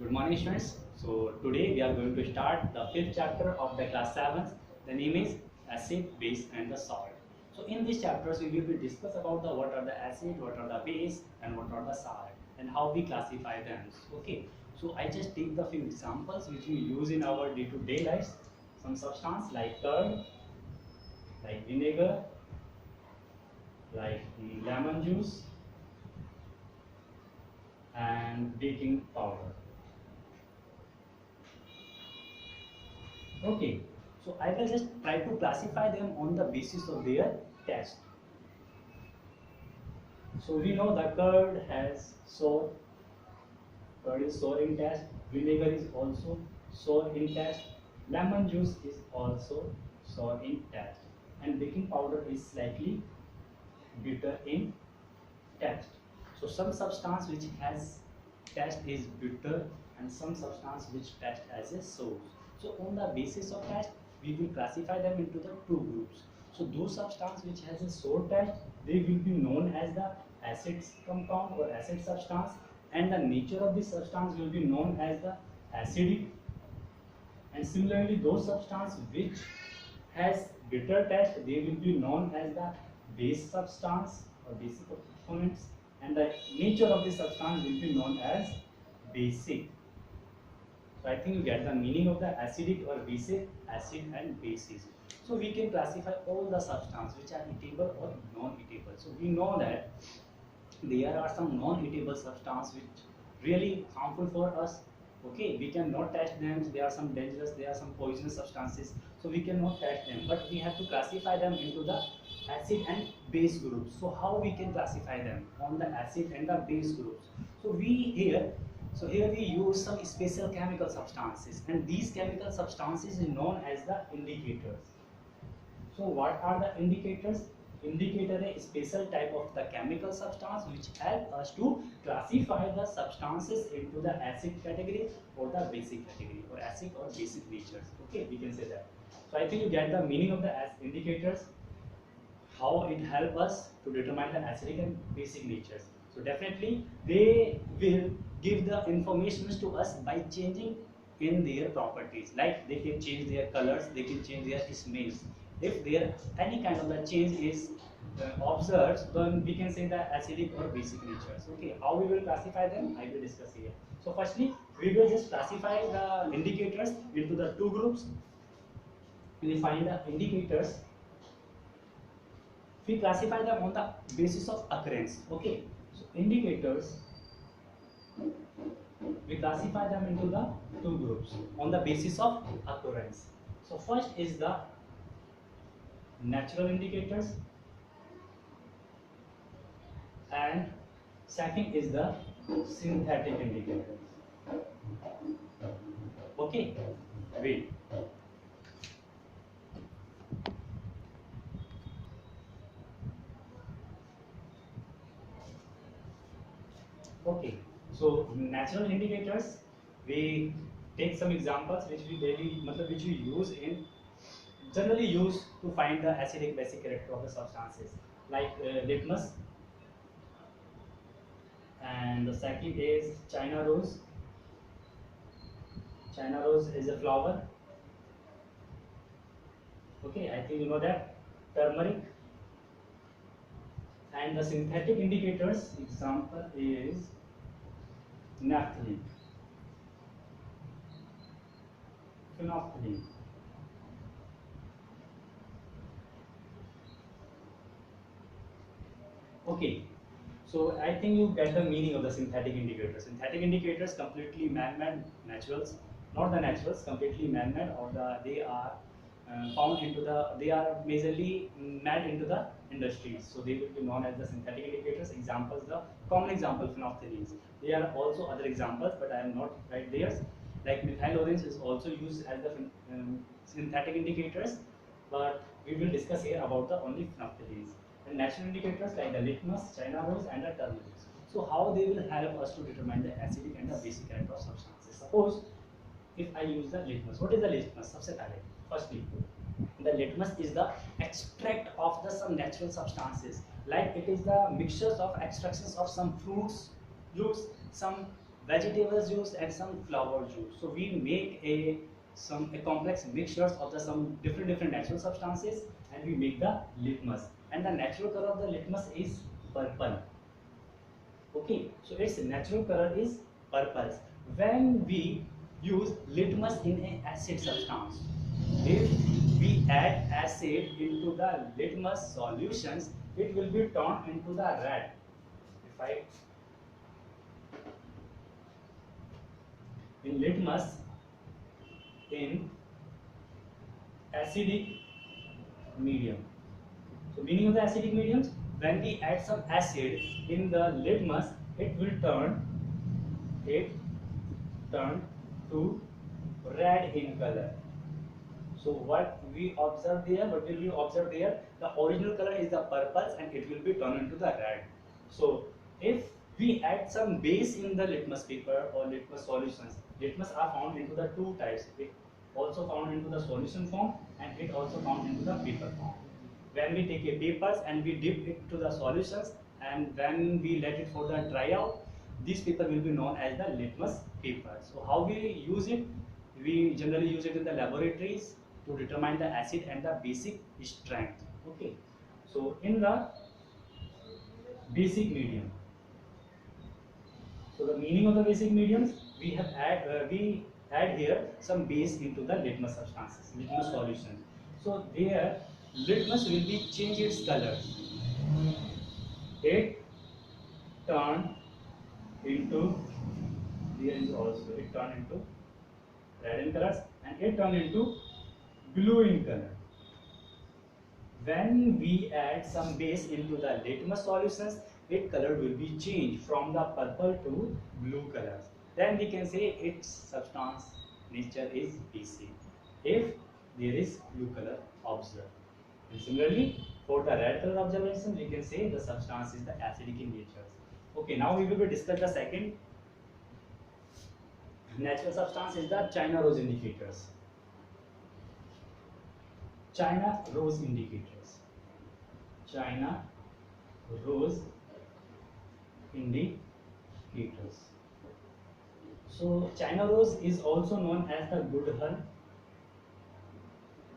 Good morning, students. So today we are going to start the fifth chapter of the class 7. The name is acid, base, and the salt. So in these chapters we will be discuss about the what are the acid, what are the base, and what are the salt, and how we classify them. Okay. So I just take the few examples which we use in our day-to-day lives. Some substance like curd, like vinegar, like lemon juice, and baking powder. Okay, so I will just try to classify them on the basis of their taste. So we know the curd has sour, curd is sour in taste, vinegar is also sour in taste, lemon juice is also sour in taste, and baking powder is slightly bitter in taste. So some substance which has taste is bitter and some substance which taste as a sour. So on the basis of taste, we will classify them into the two groups. So those substance which has a sour taste, they will be known as the acid compound or acid substance, and the nature of this substance will be known as the acidic. And similarly, those substance which has bitter taste, they will be known as the base substance or basic components, and the nature of the substance will be known as basic. So I think you get the meaning of the acidic or basic, acid and bases. So we can classify all the substances which are eatable or non-eatable. So we know that there are some non-eatable substances which really harmful for us. Okay, we cannot test them. There are some dangerous, there are some poisonous substances, so we cannot test them, but we have to classify them into the acid and base groups. So how we can classify them on the acid and the base groups? So here we use some special chemical substances, and these chemical substances is known as the indicators. So what are the indicators? Indicator is a special type of the chemical substance which help us to classify the substances into the acid category or the basic category, or acid or basic natures. Okay, we can say that. So I think you get the meaning of the indicators, how it help us to determine the acidic and basic natures. So definitely they will give the information to us by changing in their properties, like they can change their colors, they can change their smells. If there any kind of the change is observed, then we can say the acidic or basic natures. Okay, how we will classify them, I will discuss here. So firstly, we will just classify the indicators into the two groups. We find the indicators, we classify them on the basis of occurrence. Okay, so indicators, we classify them into the two groups on the basis of occurrence. So first is the natural indicators, and second is the synthetic indicators. Okay, wait. Okay, so natural indicators, we take some examples which we daily, which we use in generally use to find the acidic basic character of the substances, like litmus, and the second is China rose. China rose is a flower. Okay, I think you know that. Turmeric. And the synthetic indicators example is naphthalene, phenolphthalein. Okay, so I think you get the meaning of the synthetic indicators. Synthetic indicators completely man-made, naturals, not the naturals, completely man-made, or they are found into the, they are majorly made into the industries. So they will be known as the synthetic indicators. Examples, the common example, phenolphthaleins. There are also other examples, but I am not right there. Like methyl orange is also used as the synthetic indicators, but we will discuss here about the only phenolphthaleins. And natural indicators like the litmus, China rose, and the turmeric. So how they will help us to determine the acidic and the basic character of substances. Suppose if I use the litmus, what is the litmus? सबसे पहले, firstly, the litmus is the extract of the some natural substances. Like it is the mixtures of extractions of some fruits, some vegetables juice and some flower juice. So we make a complex mixtures of the some different natural substances, and we make the litmus. And the natural color of the litmus is purple. Okay, so its natural color is purple. When we use litmus in an acid substance, if we add acid into the litmus solutions, it will be turned into the red. If I in litmus in acidic medium. So meaning of the acidic mediums, when we add some acid in the litmus, it will it turn to red in color. So what we observe there, what will we observe there? The original color is the purple and it will be turned into the red. So if we add some base in the litmus paper or litmus solutions, litmus are found into the two types. It also found into the solution form and it also found into the paper form. When we take a papers and we dip it to the solutions and when we let it for the dry out, this paper will be known as the litmus paper. So how we use it? We generally use it in the laboratories to determine the acid and the basic strength. Okay. So in the basic medium. So the meaning of the basic mediums, we add here some base into the litmus substances, litmus solutions. So there litmus will be change its color. It turned into, there is also it turned into red in colors and it turned into blue in color. When we add some base into the litmus solutions, its color will be changed from the purple to blue colors. Then we can say its substance nature is basic if there is blue color observed. And similarly, for the red color observation, we can say the substance is the acidic in nature. Okay, now we will discuss the second natural substance is the China rose indicators. China rose indicators. China rose indicators. So China rose is also known as the gudhal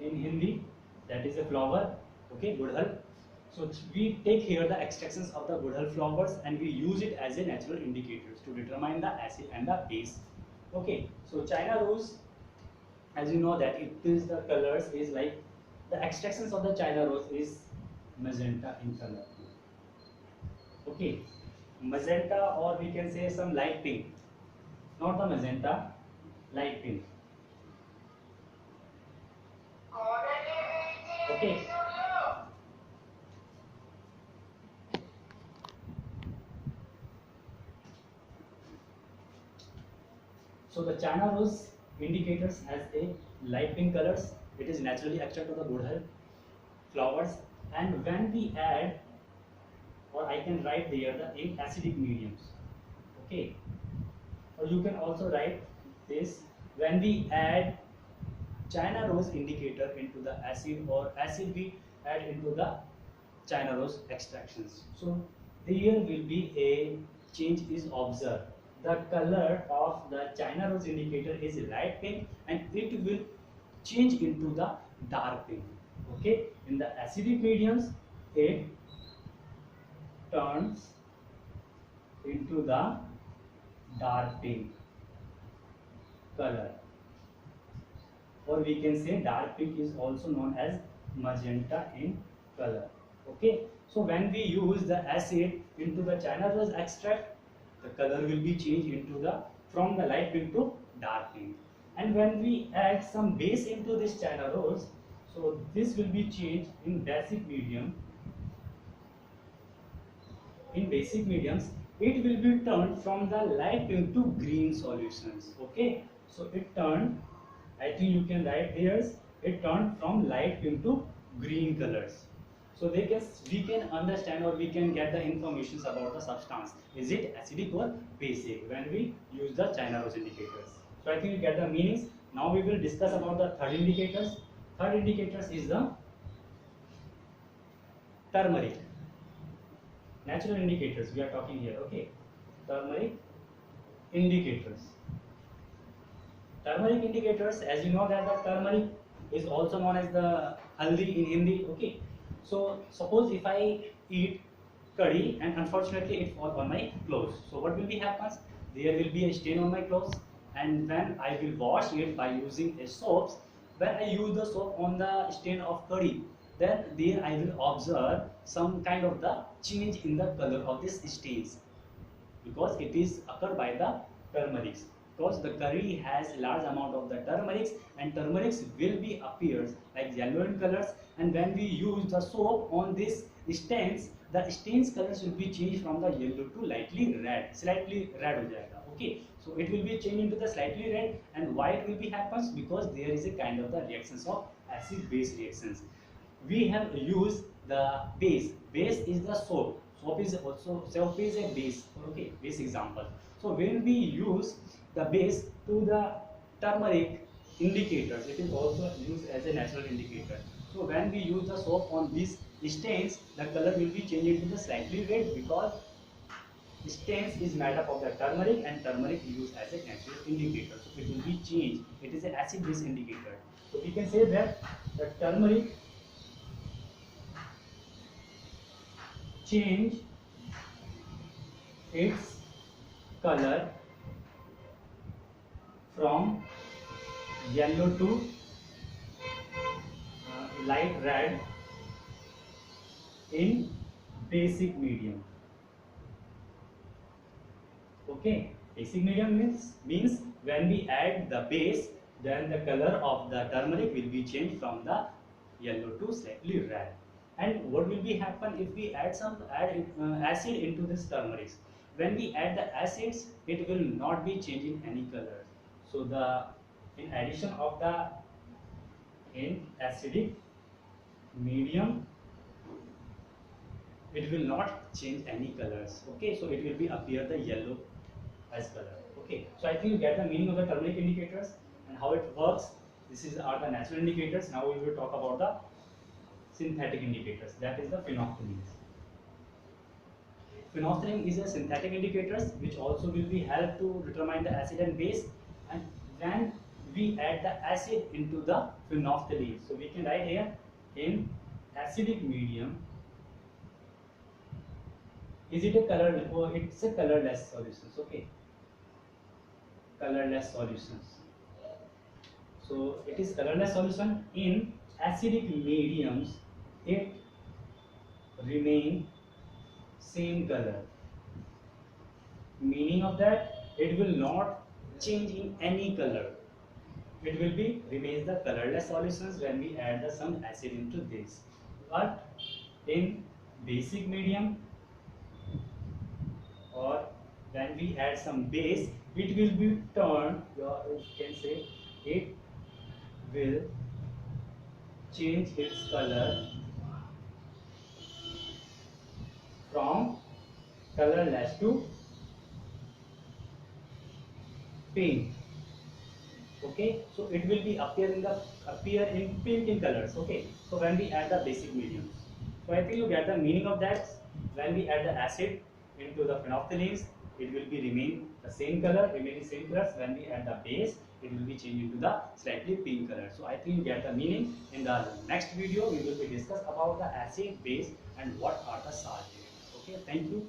in Hindi. That is a flower. Okay, gudhal. So we take here the extractions of the gudhal flowers and we use it as a natural indicators to determine the acid and the base. Okay, so China rose, as you know that it is the colors is like the extractions of the China rose is magenta in color. Okay, magenta or we can say some light pink, not the magenta, light pink. Okay. So the China rose indicators has a light pink colors. It is naturally extract of the gudhal flowers, and when we add, or I can write there the in acidic mediums. Okay, or you can also write this when we add China rose indicator into the acid or acid we add into the China rose extractions. So there will be a change is observed. The color of the China rose indicator is light pink and it will change into the dark pink. Okay, in the acidic mediums it turns into the dark pink color, or we can say dark pink is also known as magenta in color. Okay, so when we use the acid into the China rose extract, the color will be changed into the from the light pink to dark pink. And when we add some base into this China rose, so this will be changed in basic medium. In basic mediums, it will be turned from the light pink to green solutions. Okay, so it turned, I think you can write here, it turned from light pink to green colors. So we can understand or we can get the informations about the substance. Is it acidic or basic when we use the China rose indicators? So I think you get the meanings. Now we will discuss about the third indicators. Third indicators is the turmeric. Natural indicators we are talking here. Okay, turmeric indicators. Turmeric indicators, as you know that the turmeric is also known as the haldi in Hindi. Okay, so suppose if I eat curry and unfortunately it falls on my clothes. So what will be happens? There will be a stain on my clothes, and when I will wash it by using a soap, when I use the soap on the stain of curry, then there I will observe some kind of the change in the color of this stains, because it is occurred by the turmerics, because the curry has large amount of the turmerics, and turmerics will be appears like yellow in colors, and when we use the soap on this stains, the stains colors will be changed from the yellow to slightly red ho jayega. Okay, so it will be changed into the slightly red, and why it will be happens, because there is a kind of the reactions of acid base reactions. We have used the base. Base is the soap. Soap is a base. Okay, base example. So when we use the base to the turmeric indicators, it is also used as a natural indicator. So when we use the soap on these stains, the color will be changed into the slightly red, because stains is made up of the turmeric, and turmeric used as a natural indicator. So it will be changed. It is an acid base indicator. So we can say that the turmeric change its color from yellow to light red in basic medium. Okay, basic medium means when we add the base, then the color of the turmeric will be changed from the yellow to slightly red. And what will be happen if we add acid into this turmeric? When we add the acids, it will not be changing any color. So the in addition of the in acidic medium, it will not change any colors. Okay, so it will be appear the yellow as color. Okay, so I think you get the meaning of the turmeric indicators and how it works. This is are the natural indicators. Now we will talk about the synthetic indicators, that is the phenolphthaleins. Phenolphthalein is a synthetic indicators which also will be help to determine the acid and base, and when we add the acid into the phenolphthalein, so we can write here in acidic medium. Is it a color, or it's a colorless solutions? Okay, colorless solutions. So it is colorless solution in acidic mediums. It remain same color. Meaning of that, it will not change in any color. It will be remains the colorless solutions when we add the some acid into this. But in basic medium, or when we add some base, it will be turned, you can say, it will change its color from colorless to pink. Okay, so it will be appear in pink in colors. Okay, so when we add the basic mediums, so I think you get the meaning of that. When we add the acid into the phenolphthaleins, it will be remain the same color, remaining same colors. When we add the base, it will be changed into the slightly pink color. So I think you get the meaning. In the next video, we will be discuss about the acid, base, and what are the salts. Okay, thank you.